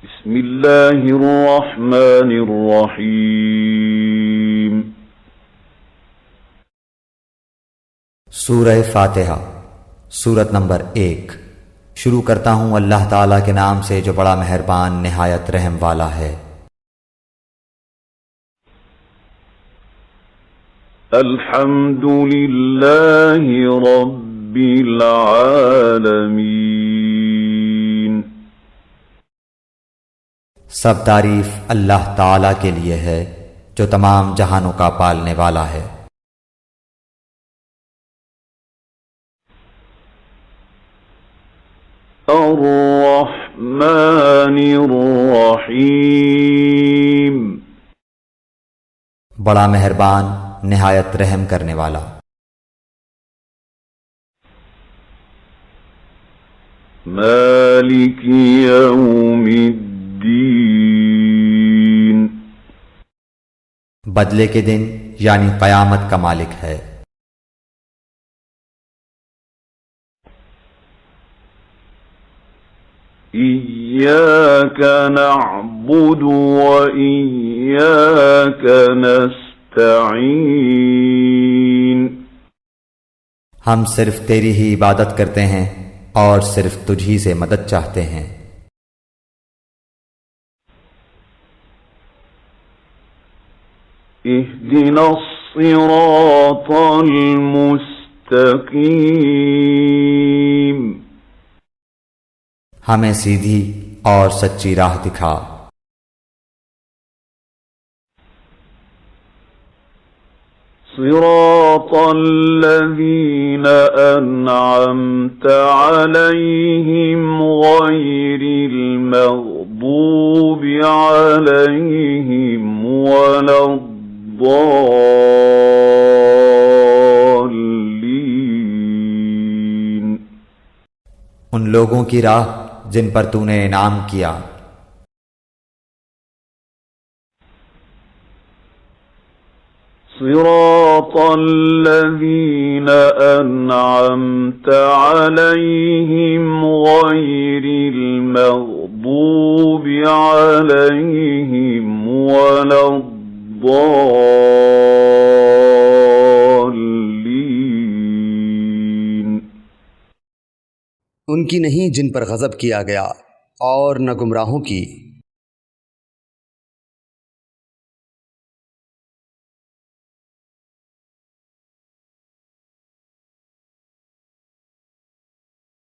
بسم اللہ الرحمن الرحیم۔ سورہ فاتحہ، سورت نمبر 1۔ شروع کرتا ہوں اللہ تعالیٰ کے نام سے جو بڑا مہربان نہایت رحم والا ہے۔ الحمد للہ رب العالمین۔ سب تعریف اللہ تعالیٰ کے لیے ہے جو تمام جہانوں کا پالنے والا ہے۔ الرحمن الرحیم۔ بڑا مہربان نہایت رحم کرنے والا۔ مالک یوم الدین۔ بدلے کے دن یعنی قیامت کا مالک ہے۔ ایاک نعبد وإیاک نستعین۔ ہم صرف تیری ہی عبادت کرتے ہیں اور صرف تجھ ہی سے مدد چاہتے ہیں۔ اہدنا الصراط المستقیم۔ ہمیں سیدھی اور سچی راہ دکھا۔ صراط الذین انعمت علیہم غیر المغضوب علیہم ولا الضالین۔ ان لوگوں کی راہ جن پر تو نے انعام کیا۔ صراط الذین انعمت علیہم غیر المغضوب علیہم ولا الضالین۔ ان کی نہیں جن پر غضب کیا گیا، اور نہ گمراہوں کی۔